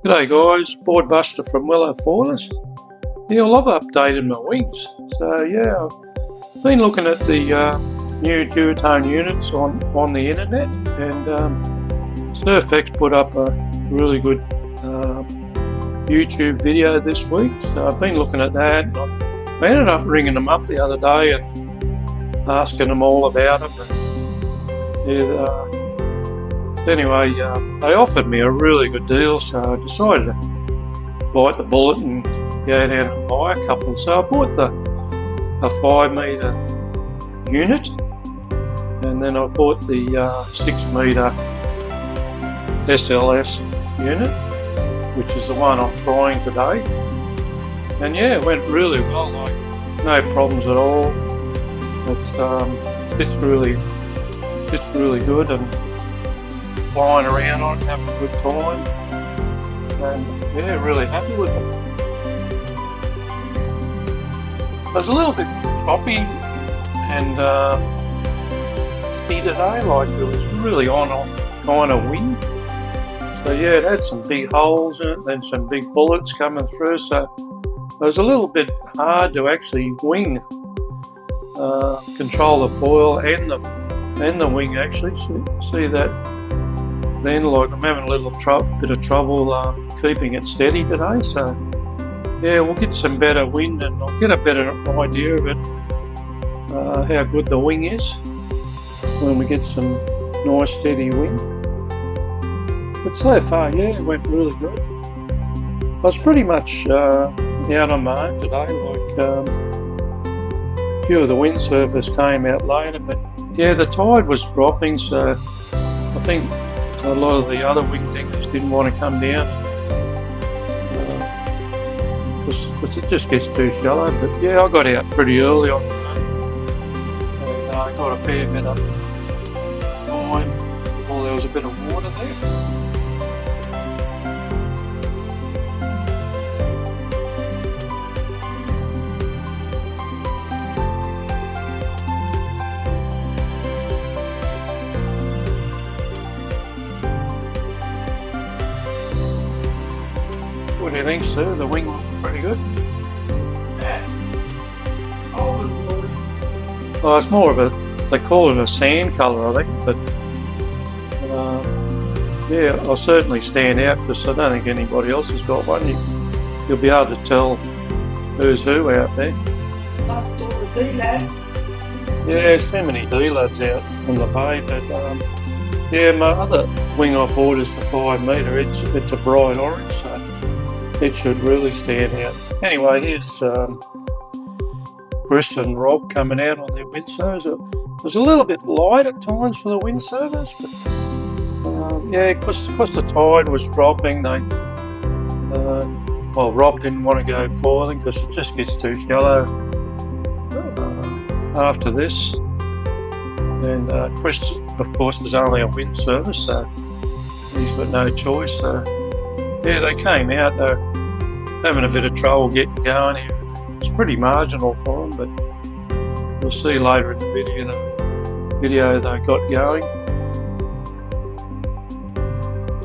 G'day guys, Board Buster from Wellington Pt Qld I. Yeah, well, I've updated my wings. So yeah, I've been looking at the new duotone units on the internet, and SurfX put up a really good YouTube video this week. So I've been looking at that, and I ended up ringing them up the other day and asking them all about it. And, anyway, they offered me a really good deal, so I decided to bite the bullet and go down and buy a couple. So I bought a 5 metre unit, and then I bought the 6 metre SLS unit, which is the one I'm trying today. And yeah, it went really well, like no problems at all. It's really good, and flying around on it, having a good time, and yeah, really happy with them. It was a little bit choppy and steady today, like it was really on kind of wind. So yeah, it had some big holes in it, then some big bullets coming through, so it was a little bit hard to actually wing, control the foil and the wing actually. See that? Then, like, I'm having a little bit of trouble keeping it steady today. So yeah, we'll get some better wind, and I'll get a better idea of it, how good the wing is when we get some nice steady wind. But so far, yeah, it went really good. I was pretty much out on my own today. Like a few of the windsurfers came out later, but yeah, the tide was dropping, so I think a lot of the other wing diggers didn't want to come down because it just gets too shallow. But yeah, I got out pretty early on the day, and I got a fair bit of time while there was a bit of water there. What do you think, sir? The wing looks pretty good. Oh, it's more of a, they call it a sand colour, I think, but yeah, I'll certainly stand out because I don't think anybody else has got one. You'll be able to tell who's who out there. Lost all the D-lads. Yeah, there's too many D-lads out on the bay, but yeah, my other wing I bought is the 5 metre. It's a bright orange, so it should really stand out. Anyway, here's Chris and Rob coming out on their windsurfers. It was a little bit light at times for the windsurfers, but yeah, because the tide was dropping, well, Rob didn't want to go foiling because it just gets too shallow after this. And Chris, of course, is only a windsurfer, so he's got no choice. So yeah, they came out, they're having a bit of trouble getting going here. It's pretty marginal for them, but you'll see later in the video they got going.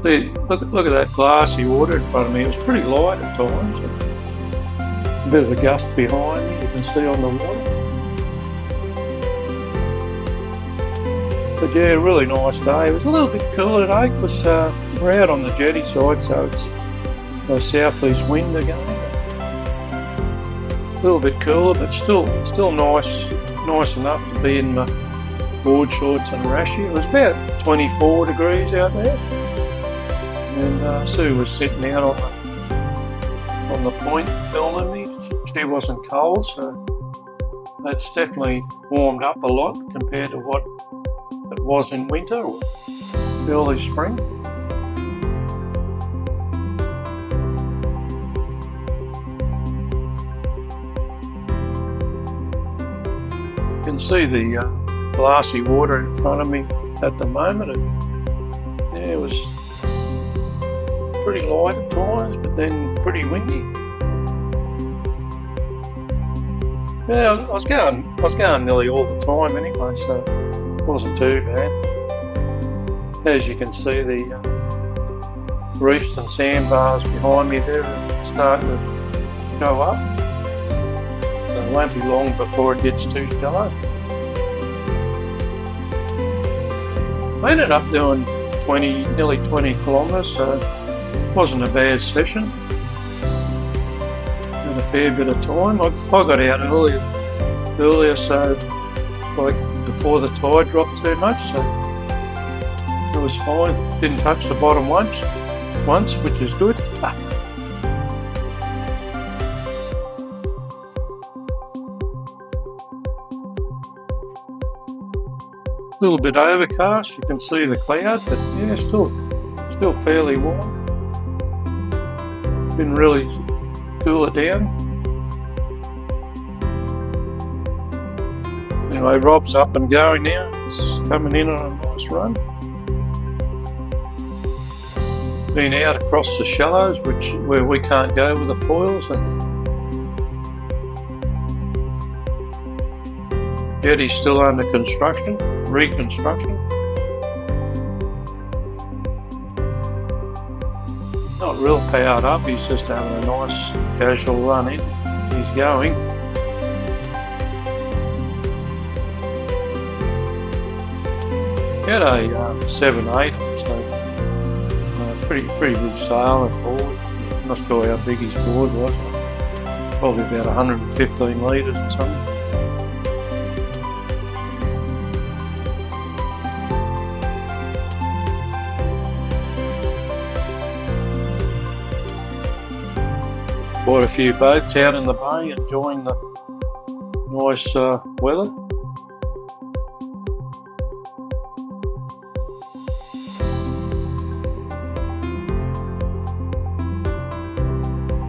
See, look at that glassy water in front of me. It was pretty light at times. A bit of a gust behind me, you can see on the water. But yeah, really nice day. It was a little bit cooler today because we're out on the jetty side, so it's a southeast wind again. A little bit cooler, but still nice enough to be in my board shorts and rashy. It was about 24 degrees out there, and Sue was sitting out on the point filming me. She wasn't cold, so that's definitely warmed up a lot compared to what it was in winter or early spring. You can see the glassy water in front of me at the moment, and yeah, it was pretty light at times, but then pretty windy. Yeah, I was going nearly all the time anyway, so it wasn't too bad. As you can see, the reefs and sandbars behind me there are starting to show up. So it won't be long before it gets too shallow. I ended up doing nearly 20 kilometres, so it wasn't a bad session. Had a fair bit of time. I got out earlier, so like before the tide dropped too much, so it was fine. Didn't touch the bottom once, which is good. A little bit overcast, you can see the cloud, but yeah, still fairly warm. Didn't really cool it down. Anyway, Rob's up and going now. He's coming in on a nice run. Been out across the shallows, where we can't go with the foils. Jetty's still under reconstruction. Not real powered up, he's just having a nice casual run in. He's going. Had a 7-8, so pretty big sail and board. Not sure how big his board was. Probably about 115 litres or something. Bought a few boats out in the bay, enjoying the nice weather.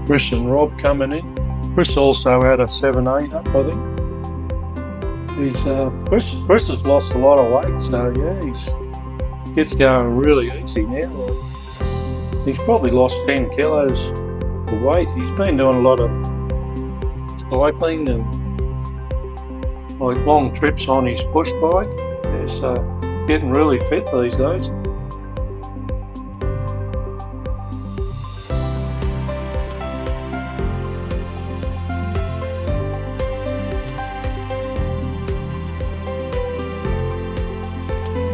Chris and Rob coming in. Chris also had a 7-8 up, I think. Chris has lost a lot of weight, so yeah, gets going really easy now. He's probably lost 10 kilos of weight. He's been doing a lot of cycling and like long trips on his push bike. He's getting really fit these days.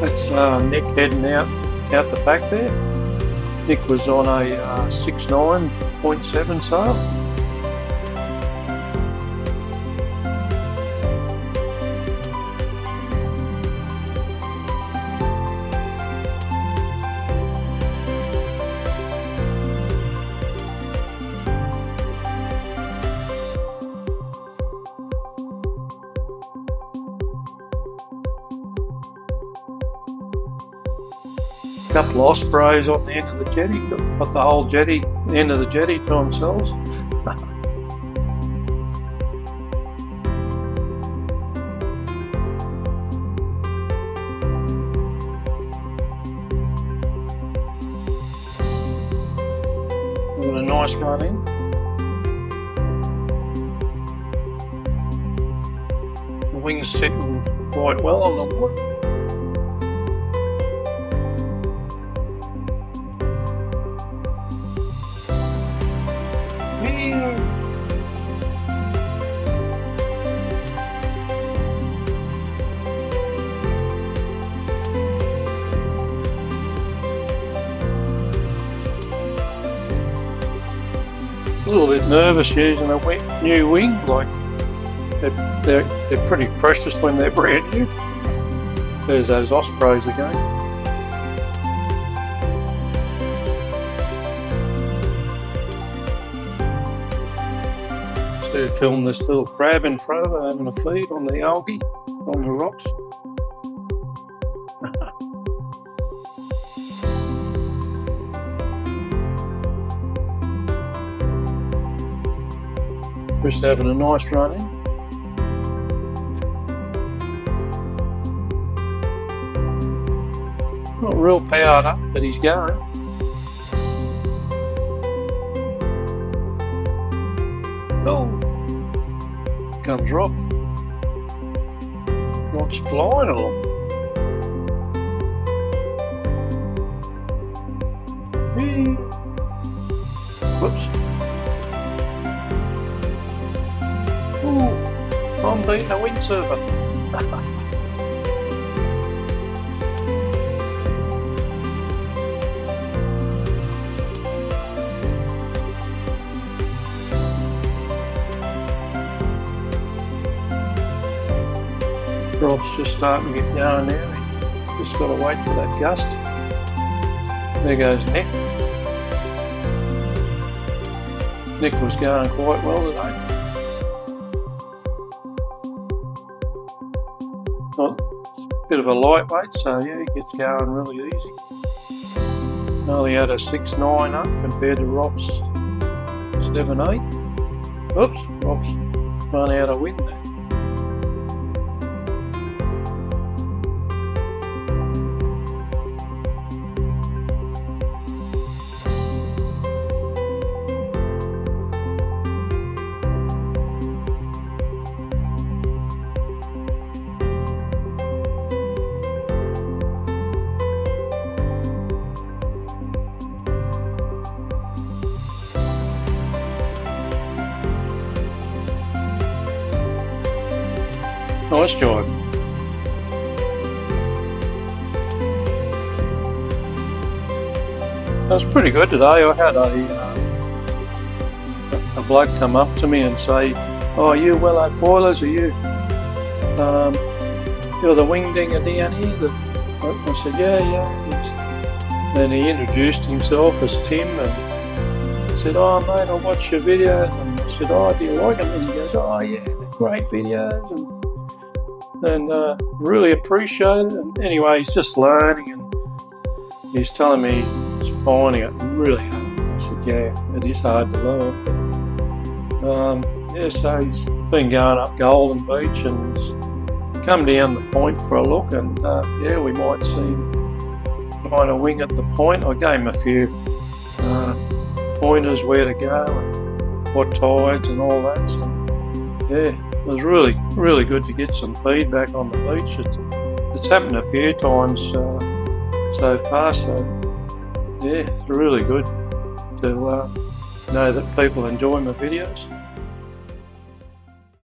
That's Nick heading out the back there. Nick was on a 6.9.7 sail. Couple of ospreys on the end of the jetty, got the whole end of the jetty to themselves. Having a nice run in. The wing's sitting quite well on the wood. A little bit nervous using a new wing, like they're pretty precious when they're brand new. There's those ospreys again. So film this little crab in front of her having a feed on the algae, on the rocks. Just having a nice run in. Not real powered up, but he's going. Oh, comes Rob. Not flying along. Whee. I'm being a windsurfer. Rob's just starting to get going now. Just got to wait for that gust. There goes Nick. Nick was going quite well today. Not a bit of a lightweight, so yeah, he gets going really easy. Only had a 6.9 up compared to Rob's 7.8. Oops, Rob's run out of wind there. Nice job. That was pretty good today. I had a bloke come up to me and say, "Oh, you Wellington foilers, are you? You're the wing dinger down here?" I said, "Yeah." Then he introduced himself as Tim and said, "Oh mate, I watch your videos." And I said, "Oh, do you like them?" And he goes, "Oh yeah, they're great videos." And really appreciate it. And anyway, he's just learning and he's telling me he's finding it really hard. I said, yeah, it is hard to learn. Yeah, so he's been going up Golden Beach and he's come down the point for a look, and yeah, we might see him trying to wing at the point. I gave him a few pointers where to go and what tides and all that. So yeah, it was really, really good to get some feedback on the beach. It's happened a few times so far, so yeah, it's really good to know that people enjoy my videos.